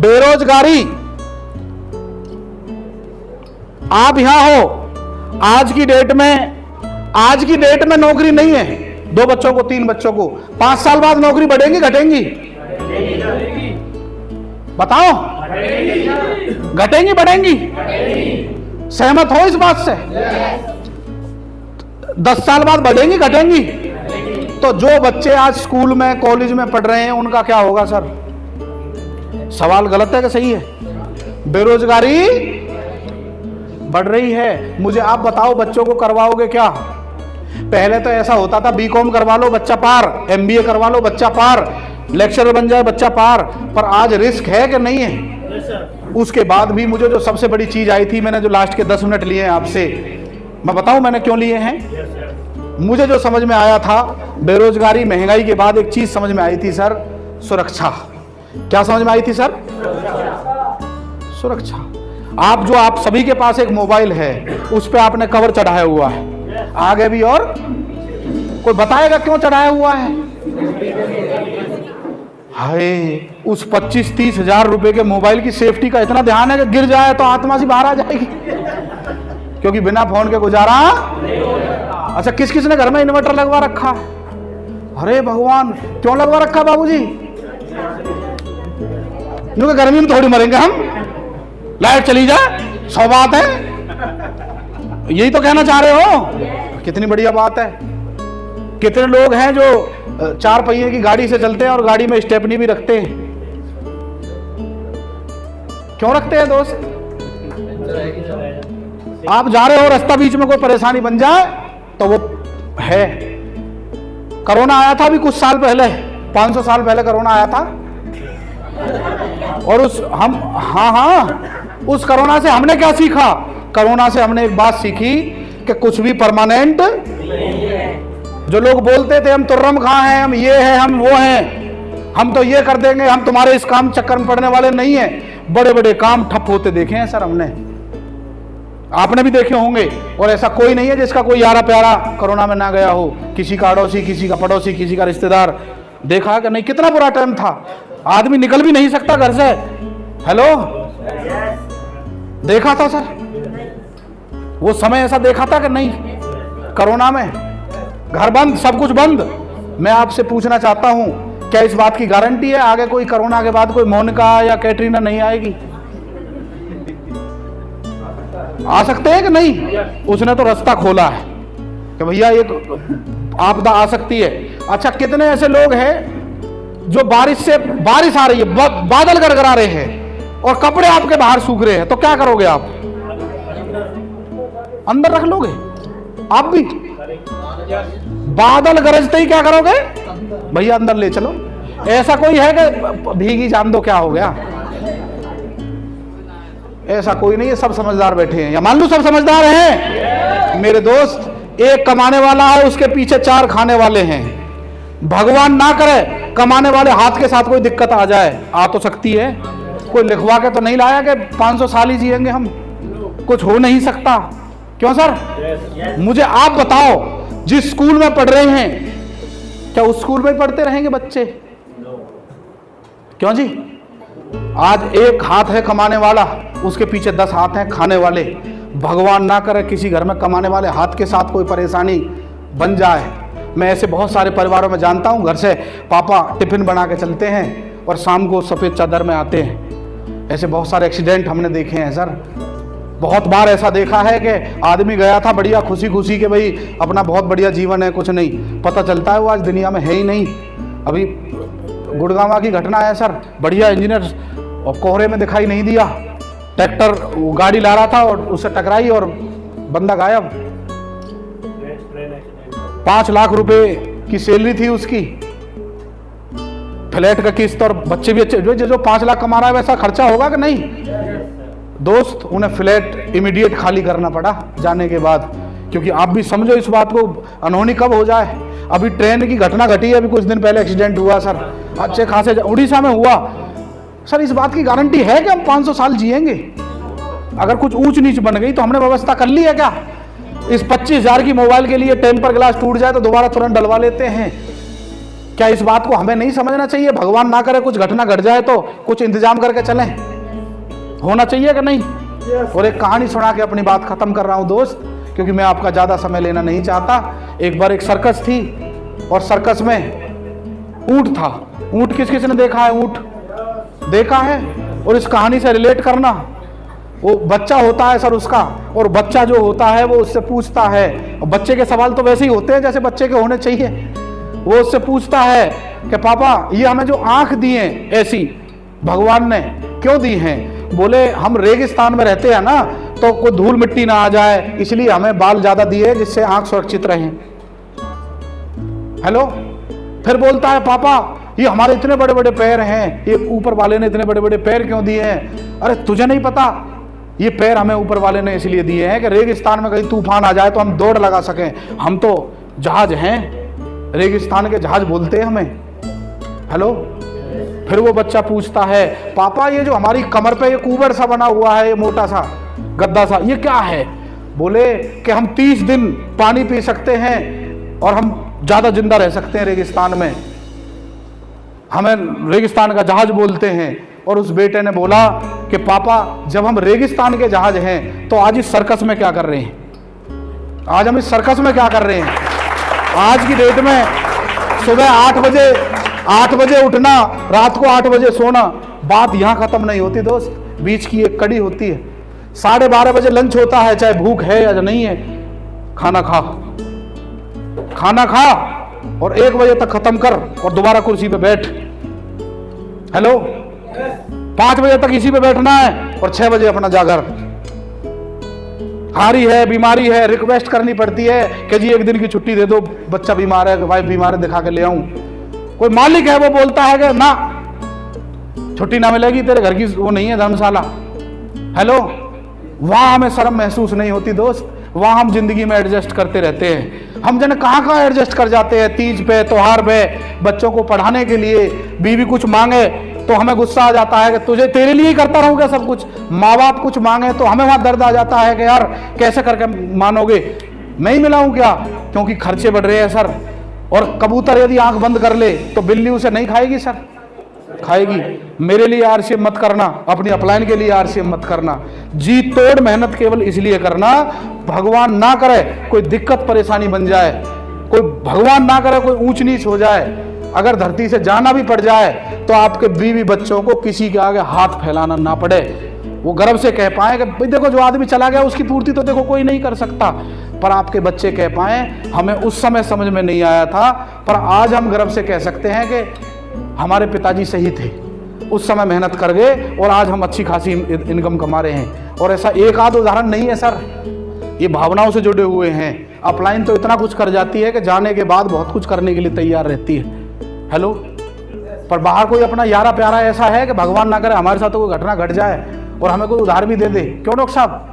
बेरोजगारी, आप यहां हो, आज की डेट में नौकरी नहीं है। 2 बच्चों को, 3 बच्चों को, 5 साल बाद नौकरी बढ़ेगी घटेंगी? बताओ, घटेंगी बढ़ेंगी? सहमत हो इस बात से? 10 साल बाद बढ़ेंगी घटेंगी? तो जो बच्चे आज स्कूल में कॉलेज में पढ़ रहे हैं उनका क्या होगा सर? सवाल गलत है कि सही है? बेरोजगारी बढ़ रही है। मुझे आप बताओ, बच्चों को करवाओगे क्या? पहले तो ऐसा होता था, बीकॉम करवा लो बच्चा पार, एमबीए करवा लो बच्चा पार, लेक्चरर बन जाए बच्चा पार। पर आज रिस्क है कि नहीं है? उसके बाद भी मुझे जो सबसे बड़ी चीज आई थी, मैंने जो लास्ट के 10 मिनट लिए हैं आपसे, मैं बताऊं मैंने क्यों लिए हैं? मुझे जो समझ में आया था, बेरोजगारी महंगाई के बाद एक चीज समझ में आई थी सर, सुरक्षा। क्या समझ में आई थी सर? सुरक्षा। आप सभी के पास एक मोबाइल है, उस पे आपने कवर चढ़ाया हुआ है, आगे भी, और कोई बताएगा क्यों चढ़ाया हुआ है? हाय, उस 25-30 हजार रुपए के मोबाइल की सेफ्टी का इतना ध्यान है कि गिर जाए तो आत्मा से बाहर आ जाएगी, क्योंकि बिना फोन के गुजारा। अच्छा, किस किस ने घर में इन्वर्टर लगवा रखा? अरे भगवान, क्यों लगवा रखा बाबूजी? क्योंकि गर्मी में थोड़ी मरेंगे हम, लाइट चली जाए 100 बात है। यही तो कहना चाह रहे हो? कितनी बढ़िया बात है। कितने लोग हैं जो 4 पहिए की गाड़ी से चलते हैं और गाड़ी में स्टेपनी भी रखते हैं? क्यों रखते हैं दोस्त? आप जा रहे हो, रास्ता बीच में कोई परेशानी बन जाए तो वो है। कोरोना आया था अभी कुछ साल पहले, 500 साल पहले कोरोना आया था, और उस कोरोना से हमने क्या सीखा? कोरोना से हमने एक बात सीखी कि कुछ भी परमानेंट। जो लोग बोलते थे हम तुर्रम खां हैं, हम ये हैं, हम वो हैं, हम तो ये कर देंगे, हम तुम्हारे इस काम चक्कर में पड़ने वाले नहीं हैं, बड़े बड़े काम ठप होते देखे हैं सर हमने, आपने भी देखे होंगे। और ऐसा कोई नहीं है जिसका कोई यारा प्यारा कोरोना में ना गया हो, किसी का अड़ोसी, किसी का पड़ोसी, किसी का रिश्तेदार। देखा कि नहीं? कितना बुरा टाइम था, आदमी निकल भी नहीं सकता घर से। हेलो, देखा था सर वो समय, ऐसा देखा था कि नहीं? कोरोना में घर बंद, सब कुछ बंद। मैं आपसे पूछना चाहता हूं, क्या इस बात की गारंटी है आगे कोई कोरोना के बाद कोई मोनिका या कैटरीना नहीं आएगी? आ सकते हैं कि नहीं? उसने तो रास्ता खोला है कि भैया एक आपदा आ सकती है। अच्छा, कितने ऐसे लोग हैं जो बारिश आ रही है, बादल गड़गड़ा रहे हैं और कपड़े आपके बाहर सूख रहे हैं, तो क्या करोगे आप? अंदर रख लोगे? आप भी बादल गरजते ही क्या करोगे? भैया अंदर ले चलो। ऐसा कोई है कि भीगी जान दो क्या हो गया? ऐसा कोई नहीं है, सब समझदार बैठे हैं, या मान लो सब समझदार हैं। मेरे दोस्त, एक कमाने वाला है, उसके पीछे 4 खाने वाले हैं। भगवान ना करे कमाने वाले हाथ के साथ कोई दिक्कत आ जाए, आ तो सकती है। कोई लिखवा के तो नहीं लाया कि 500 साल ही जिएंगे हम, कुछ हो नहीं सकता। क्यों सर? मुझे आप बताओ, जिस स्कूल में पढ़ रहे हैं, क्या उस स्कूल में पढ़ते रहेंगे बच्चे? क्यों जी? आज एक हाथ है कमाने वाला, उसके पीछे 10 हाथ हैं खाने वाले। भगवान ना करे किसी घर में कमाने वाले हाथ के साथ कोई परेशानी बन जाए। मैं ऐसे बहुत सारे परिवारों में जानता हूं, घर से पापा टिफिन बना के चलते हैं और शाम को सफ़ेद चादर में आते हैं। ऐसे बहुत सारे एक्सीडेंट हमने देखे हैं सर। बहुत बार ऐसा देखा है कि आदमी गया था बढ़िया खुशी खुशी के भाई अपना बहुत बढ़िया जीवन है, कुछ नहीं, पता चलता है वो आज दुनिया में है ही नहीं। अभी गुड़गांव की घटना है सर, बढ़िया इंजीनियर और कोहरे में दिखाई नहीं दिया, ट्रैक्टर गाड़ी ला रहा था और उससे टकराई और बंदा गायब। 5 लाख रुपए की सैलरी थी उसकी, फ्लैट का किस्त, और बच्चे भी अच्छे। जो 5 लाख कमा रहा है वैसा खर्चा होगा कि नहीं? दोस्त, उन्हें फ्लैट इमीडिएट खाली करना पड़ा जाने के बाद, क्योंकि आप भी समझो इस बात को, अनहोनी कब हो जाए। अभी ट्रेन की घटना घटी है, अभी कुछ दिन पहले एक्सीडेंट हुआ सर, अच्छे खासे उड़ीसा में हुआ सर। इस बात की गारंटी है कि हम 500 साल जिएंगे? अगर कुछ ऊंच नीच बन गई तो हमने व्यवस्था कर ली है क्या? इस 25,000 की मोबाइल के लिए टेम्पर ग्लास टूट जाए तो दोबारा तुरंत डलवा लेते हैं। क्या इस बात को हमें नहीं समझना चाहिए? भगवान ना करे कुछ घटना घट जाए तो कुछ इंतजाम करके चलें, होना चाहिए कि नहीं? और एक कहानी सुना के अपनी बात खत्म कर रहा हूं दोस्त, क्योंकि मैं आपका ज्यादा समय लेना नहीं चाहता। एक बार एक सर्कस थी और सर्कस में ऊंट था। ऊंट किस किस ने देखा है? ऊंट देखा है? और इस कहानी से रिलेट करना, वो बच्चा होता है सर उसका, और बच्चा जो होता है वो उससे पूछता है, और बच्चे के सवाल तो वैसे ही होते हैं जैसे बच्चे के होने चाहिए। वो उससे पूछता है कि पापा ये हमें जो आंख दी है ऐसी भगवान ने क्यों दी हैं? बोले हम रेगिस्तान में रहते हैं ना, तो कोई धूल मिट्टी ना आ जाए, इसलिए हमें बाल ज्यादा दिए जिससे आंख सुरक्षित रहे। हेलो। फिर बोलता है पापा ये हमारे इतने बड़े बड़े पैर हैं, ये ऊपर वाले ने इतने बड़े बड़े पैर क्यों दिए हैं? अरे तुझे नहीं पता, ये पैर हमें ऊपर वाले ने इसलिए दिए हैं कि रेगिस्तान में कहीं तूफान आ जाए तो हम दौड़ लगा सकें। हम तो जहाज हैं, रेगिस्तान के जहाज बोलते हैं हमें। हेलो। फिर वो बच्चा पूछता है पापा ये जो हमारी कमर पे ये कुबर सा बना हुआ है, ये मोटा सा गद्दा सा, ये क्या है? बोले कि हम 30 दिन पानी पी सकते हैं और हम ज्यादा जिंदा रह सकते हैं रेगिस्तान में, हमें रेगिस्तान का जहाज बोलते हैं। और उस बेटे ने बोला कि पापा जब हम रेगिस्तान के जहाज हैं तो आज इस सर्कस में क्या कर रहे हैं? आज हम इस सर्कस में क्या कर रहे हैं? आज की डेट में सुबह 8 बजे उठना, रात को 8 बजे सोना, बात यहां खत्म नहीं होती दोस्त, बीच की एक कड़ी होती है। 12:30 बजे लंच होता है, चाहे भूख है या नहीं है, खाना खा और 1 बजे तक खत्म कर और दोबारा कुर्सी पे बैठ। हेलो। 5 बजे तक इसी पे बैठना है और 6 बजे अपना जागर। हारी है, बीमारी है, रिक्वेस्ट करनी पड़ती है कि जी 1 दिन की छुट्टी दे दो, बच्चा बीमार है, वाइफ बीमार है, दिखा के ले आऊं। कोई मालिक है वो बोलता है कि ना छुट्टी ना मिलेगी, तेरे घर की वो नहीं है धर्मशाला। हेलो। वहां हमें शर्म महसूस नहीं होती दोस्त, वहां हम जिंदगी में एडजस्ट करते रहते हैं। हम जन कहां एडजस्ट कर जाते हैं, तीज पे, त्योहार पे, बच्चों को पढ़ाने के लिए बीवी कुछ मांगे तो हमें गुस्सा आ जाता है कि तुझे तेरे लिए ही करता रहूं क्या सब कुछ। माँ बाप कुछ मांगे तो हमें वहां दर्द आ जाता है कि यार कैसे करके मानोगे, मैं ही मिलाऊं क्या, क्योंकि खर्चे बढ़ रहे हैं सर। और कबूतर यदि आंख बंद कर ले तो बिल्ली उसे नहीं खाएगी सर, खाएगी। मेरे लिए आरसीएम मत करना, अपनी अपलाइन के लिए आरसीएम मत करना, जी तोड़ मेहनत केवल इसलिए करना, भगवान ना करे कोई दिक्कत परेशानी बन जाए, कोई भगवान ना करे कोई ऊंच नीच हो जाए, अगर धरती से जाना भी पड़ जाए तो आपके बीवी बच्चों को किसी के आगे हाथ फैलाना ना पड़े, वो गर्व से कह पाए कि भाई देखो जो आदमी चला गया उसकी पूर्ति तो देखो कोई नहीं कर सकता, पर आपके बच्चे कह पाए हमें उस समय समझ में नहीं आया था, पर आज हम गर्व से कह सकते हैं कि हमारे पिताजी सही थे, उस समय मेहनत कर गए और आज हम अच्छी खासी इनकम कमा रहे हैं। और ऐसा एक आध उदाहरण नहीं है सर, ये भावनाओं से जुड़े हुए हैं। अपलाइन तो इतना कुछ कर जाती है कि जाने के बाद बहुत कुछ करने के लिए तैयार रहती है। हेलो। पर बाहर कोई अपना यारा प्यारा ऐसा है कि भगवान ना करे हमारे साथ तो कोई घटना घट जाए और हमें कोई उधार भी दे दे, क्यों डॉक्टर साहब?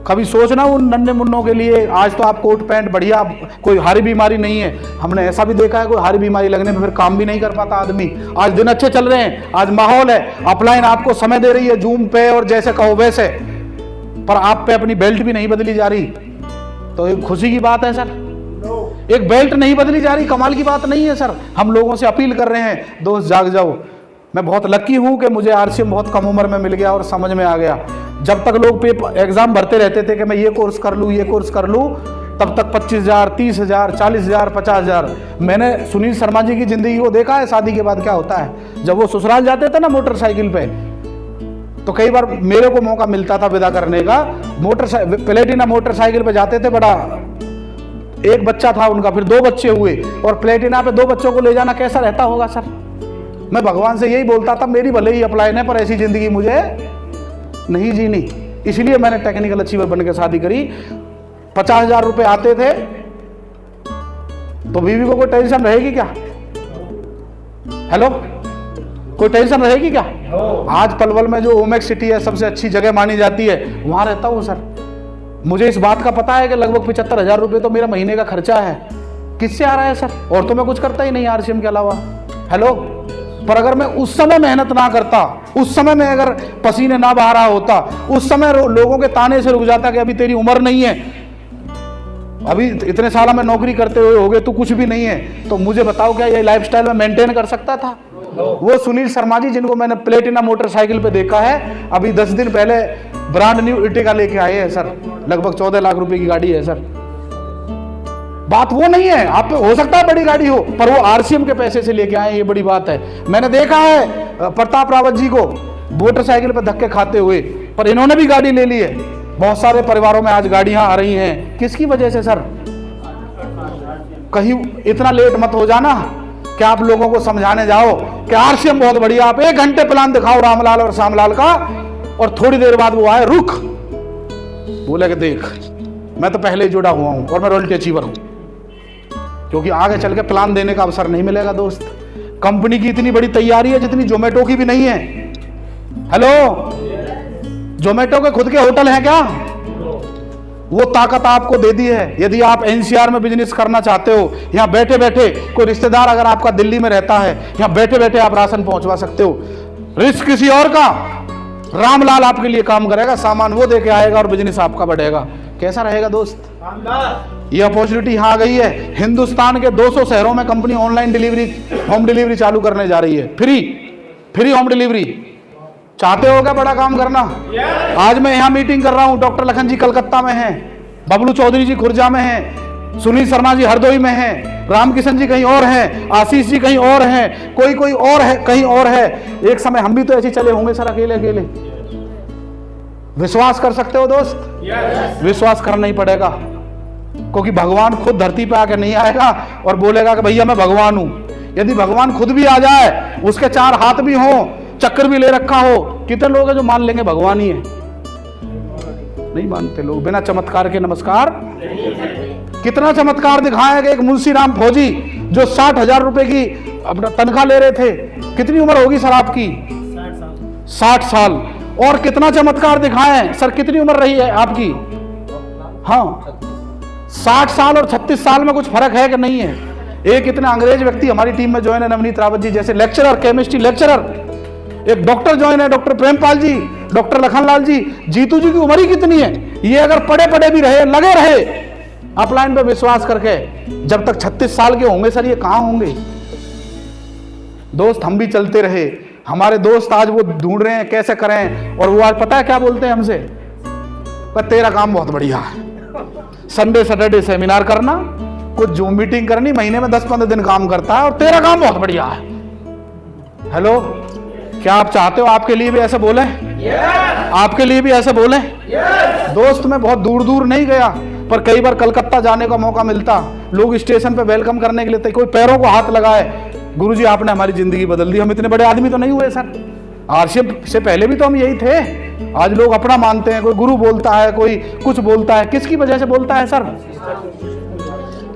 कभी सोचना उन नन्हे मुन्नों के लिए। आज तो आप कोट पैंट बढ़िया, कोई हारी बीमारी नहीं है, हमने ऐसा भी देखा है कोई हारी बीमारी लगने पे फिर काम भी नहीं कर पाता आदमी। आज दिन अच्छे चल रहे हैं, आज माहौल है, अपलाइन आपको समय दे रही है जूम पे और जैसे कहो वैसे, पर आप पे अपनी बेल्ट भी नहीं बदली जा रही, तो एक खुशी की बात है सर। एक बेल्ट नहीं बदली जा रही, कमाल की बात नहीं है सर। हम लोगों से अपील कर रहे हैं दोस्त जाग जाओ। मैं बहुत लकी हूं कि मुझे आरसीएम बहुत कम उम्र में मिल गया और समझ में आ गया। जब तक लोग पेपर एग्जाम भरते रहते थे कि मैं ये कोर्स कर लूँ ये कोर्स कर लूँ, तब तक 25,000 30,000 40,000 50,000। मैंने सुनील शर्मा जी की जिंदगी को देखा है, शादी के बाद क्या होता है। जब वो ससुराल जाते थे ना मोटरसाइकिल पे, तो कई बार मेरे को मौका मिलता था विदा करने का, प्लेटिना मोटरसाइकिल पे जाते थे, बड़ा एक बच्चा था उनका, फिर 2 बच्चे हुए, और प्लेटिना पे 2 बच्चों को ले जाना कैसा रहता होगा सर। मैं भगवान से यही बोलता था मेरी भले ही अपलाइन है पर ऐसी जिंदगी मुझे नहीं जीनी, इसलिए मैंने टेक्निकल अचीवर बन के शादी करी। 50,000 रुपए आते थे तो बीवी को कोई टेंशन रहेगी क्या? हेलो। कोई टेंशन रहेगी क्या? आज पलवल में जो ओमेक्स सिटी है सबसे अच्छी जगह मानी जाती है, वहां रहता हूं सर। मुझे इस बात का पता है कि लगभग 75,000 रुपए तो मेरा महीने का खर्चा है। किससे आ रहा है सर? और तो मैं कुछ करता ही नहीं आरसीएम के अलावा। हेलो। पर अगर मैं उस समय मेहनत ना करता, उस समय में अगर पसीने ना बहा रहा होता, उस समय लोगों के ताने से रुक जाता कि अभी तेरी उम्र नहीं है, अभी इतने साल में नौकरी करते हुए हो गए, तू कुछ भी नहीं है, तो मुझे बताओ क्या ये लाइफस्टाइल में मेंटेन कर सकता था? वो सुनील शर्मा जी जिनको मैंने प्लेटिना मोटरसाइकिल पे देखा है, अभी 10 दिन पहले ब्रांड न्यू इर्टिगा लेके आए हैं सर, लगभग 14 लाख रुपए की गाड़ी है सर। बात वो नहीं है, आप हो सकता है बड़ी गाड़ी हो, पर वो आरसीएम के पैसे से लेके आए, ये बड़ी बात है। मैंने देखा है प्रताप रावत जी को मोटरसाइकिल पे धक्के खाते हुए, पर इन्होंने भी गाड़ी ले ली है। बहुत सारे परिवारों में आज गाड़ियां आ रही हैं, किसकी वजह से सर? कहीं इतना लेट मत हो जाना कि आप लोगों को समझाने जाओ कि आरसीएम बहुत बढ़िया, आप 1 घंटे प्लान दिखाओ रामलाल और श्यामलाल का, और थोड़ी देर बाद वो आए रुक, बोले कि देख मैं तो पहले ही जुड़ा हुआ हूं और मैं रॉयल्टी अचीवर हूं, क्योंकि आगे चल के प्लान देने का अवसर नहीं मिलेगा दोस्त। कंपनी की इतनी बड़ी तैयारी है जितनी जोमेटो की भी नहीं है। हेलो, जोमेटो के खुद के होटल हैं क्या? वो ताकत आपको दे दी है। यदि आप एनसीआर में बिजनेस करना चाहते हो, यहाँ बैठे बैठे, कोई रिश्तेदार अगर आपका दिल्ली में रहता है, यहाँ बैठे बैठे आप राशन पहुंचवा सकते हो। रिस्क किसी और का, रामलाल आपके लिए काम करेगा, सामान वो दे के आएगा और बिजनेस आपका बढ़ेगा। कैसा रहेगा दोस्त? ये अपॉर्चुनिटी यहाँ आ गई है। हिंदुस्तान के 200 शहरों में company online delivery, home delivery चालू करने जा रही है। Free home delivery. चाहते हो क्या बड़ा काम करना? आज मैं यहाँ मीटिंग कर रहा हूँ, डॉक्टर लखन जी कलकत्ता में हैं, बबलू चौधरी जी खुर्जा में हैं, सुनील शर्मा जी हरदोई में हैं, रामकिशन जी कहीं और हैं, आशीष जी कहीं और हैं, कोई और है कहीं और है। एक समय हम भी तो ऐसे चले होंगे सर, अकेले अकेले। विश्वास कर सकते हो दोस्त? विश्वास करना ही पड़ेगा, क्योंकि भगवान खुद धरती पे आके नहीं आएगा और बोलेगा कि भैया मैं भगवान हूं। यदि भगवान खुद भी आ जाए, उसके 4 हाथ भी हो, चक्कर भी ले रखा हो, कितने लोग हैं जो मान लेंगे भगवान ही है? नहीं मानते लोग। बिना चमत्कार के नमस्कार। कितना चमत्कार दिखाएगा एक मुंशी राम फौजी जो 60,000 रुपए की अपना तनख्वाह ले रहे थे। कितनी उम्र होगी सर आपकी? 60 साल। और कितना चमत्कार दिखाएं सर, कितनी उम्र रही है आपकी? हाँ, 60 साल और 36 साल में कुछ फर्क है कि नहीं है? एक इतना अंग्रेज व्यक्ति हमारी टीम में ज्वाइन है, नवनीत रावत जी जैसे लेक्चरर, केमिस्ट्री लेक्चरर। एक डॉक्टर ज्वाइन है, डॉक्टर प्रेमपाल जी, डॉक्टर लखनलाल जी। जीतू जी की उम्र ही कितनी है? ये अगर पड़े पड़े भी रहे, लगे रहे अपलाइन पे विश्वास करके, जब तक 36 साल के होंगे सर, ये कहां होंगे? दोस्त हम भी चलते रहे, हमारे दोस्त आज वो ढूंढ रहे हैं कैसे करें, और वो आज पता है क्या बोलते हैं हमसे? पर तेरा काम बहुत बढ़िया है, संडे सैटरडे सेमिनार करना, कुछ जूम मीटिंग करनी, महीने में 10-15 दिन काम करता है और तेरा काम बहुत बढ़िया है। हेलो, क्या आप चाहते हो आपके लिए भी ऐसे बोले? आपके लिए भी ऐसे बोले? दोस्त मैं बहुत दूर दूर नहीं गया, पर कई बार कलकत्ता जाने का मौका मिलता, लोग स्टेशन पे वेलकम करने के लिए कोई पैरों को हाथ लगाए, गुरुजी आपने हमारी जिंदगी बदल दी। हम इतने बड़े आदमी तो नहीं हुए सर, आरसीएम से पहले भी तो हम यही थे। आज लोग अपना मानते हैं, कोई गुरु बोलता है, कोई कुछ बोलता है, किसकी वजह से बोलता है सर?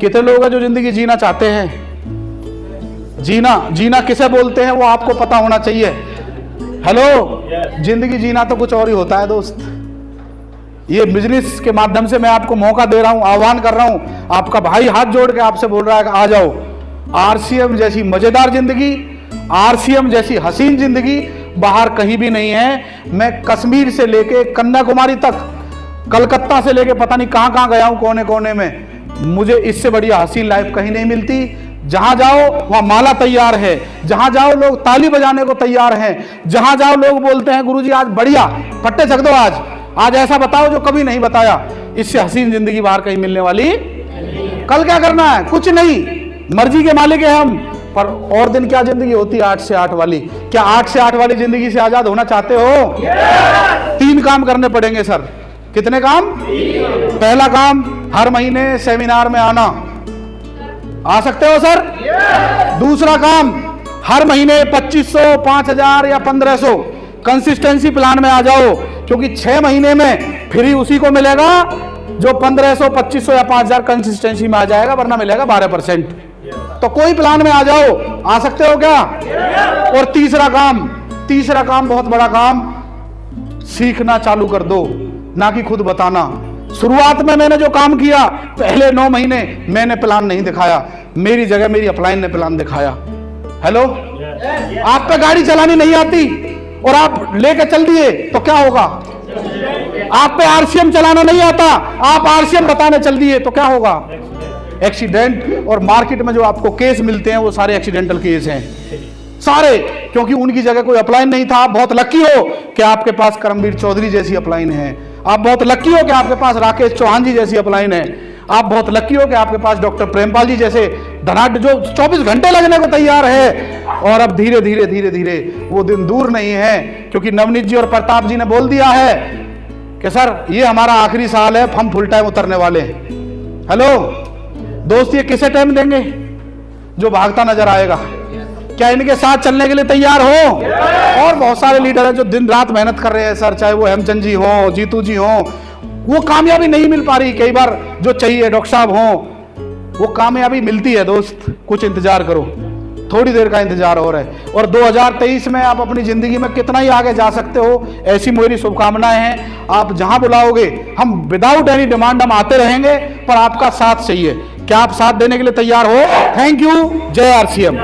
कितने लोग हैं जो जिंदगी जीना चाहते हैं? जीना किसे बोलते हैं वो आपको पता होना चाहिए। हेलो, जिंदगी जीना तो कुछ और ही होता है दोस्त। ये बिजनेस के माध्यम से मैं आपको मौका दे रहा हूं, आह्वान कर रहा हूं, आपका भाई हाथ जोड़ के आपसे बोल रहा है कि आ जाओ। आरसीएम जैसी मजेदार जिंदगी, आरसीएम जैसी हसीन जिंदगी बाहर कहीं भी नहीं है। मैं कश्मीर से लेके कन्याकुमारी तक, कलकत्ता से लेके पता नहीं कहां कहां गया हूं, कोने कोने में। मुझे इससे बढ़िया हसीन लाइफ कहीं नहीं मिलती। जहां जाओ वहां माला तैयार है, जहां जाओ लोग ताली बजाने को तैयार हैं, जहां जाओ लोग बोलते हैं गुरुजी आज बढ़िया, फट्टे चक दो, आज ऐसा बताओ जो कभी नहीं बताया। इससे हसीन जिंदगी बाहर कहीं मिलने वाली। कल क्या करना है? कुछ नहीं, मर्जी के मालिक है हम। पर और दिन क्या जिंदगी होती है 8 से 8 वाली? क्या 8 से 8 वाली जिंदगी से आजाद होना चाहते हो? 3 काम करने पड़ेंगे सर। कितने काम? पहला काम, हर महीने सेमिनार में आना। आ सकते हो सर? दूसरा काम, हर महीने 2500, 5000 या 1500 कंसिस्टेंसी प्लान में आ जाओ, क्योंकि 6 महीने में फ्री उसी को मिलेगा जो 1500, 2500 या 5000 कंसिस्टेंसी में आ जाएगा, वरना मिलेगा 12%। तो कोई प्लान में आ जाओ। आ सकते हो क्या? और तीसरा काम बहुत बड़ा काम, सीखना चालू कर दो, ना कि खुद बताना। शुरुआत में मैंने जो काम किया, पहले 9 महीने मैंने प्लान नहीं दिखाया, मेरी जगह मेरी अपलाइन ने प्लान दिखाया। हेलो, आप पे गाड़ी चलानी नहीं आती और आप लेके चल दिए तो क्या होगा? आप पे आरसीएम चलाना नहीं आता, आप आरसीएम बताने चल दिए तो क्या होगा? एक्सीडेंट। और मार्केट में जो आपको केस मिलते हैं वो सारे एक्सीडेंटल केस हैं सारे, क्योंकि उनकी जगह कोई अपलाइन नहीं था। आप बहुत लकी हो कि आपके पास करमवीर चौधरी जैसी अपलाइन है, आप बहुत लकी हो कि आपके पास राकेश चौहान जी जैसी अपलाइन है, आप बहुत लकी हो कि आपके पास डॉक्टर प्रेमपाल जी जैसे धनाढ़ जो 24 घंटे लगने को तैयार है। और अब धीरे धीरे धीरे धीरे वो दिन दूर नहीं है, क्योंकि नवनीत जी और प्रताप जी ने बोल दिया है कि सर ये हमारा आखिरी साल है, हम फुल टाइम उतरने वाले हैं। हेलो दोस्त, ये किसे टाइम देंगे? जो भागता नजर आएगा। क्या इनके साथ चलने के लिए तैयार हो? और बहुत सारे लीडर हैं जो दिन रात मेहनत कर रहे हैं सर, चाहे वो हेमचंद जी हो, जीतू जी हो, वो कामयाबी नहीं मिल पा रही। कई बार जो चाहिए डॉक्टर साहब हो, वो कामयाबी मिलती है दोस्त, कुछ इंतजार करो, थोड़ी देर का इंतजार हो रहा है। और 2023 में आप अपनी जिंदगी में कितना ही आगे जा सकते हो, ऐसी मेरी शुभकामनाएं हैं। आप जहां बुलाओगे हम विदाउट एनी डिमांड हम आते रहेंगे, पर आपका साथ चाहिए। क्या आप साथ देने के लिए तैयार हो? Thank you. जय आरसीएम।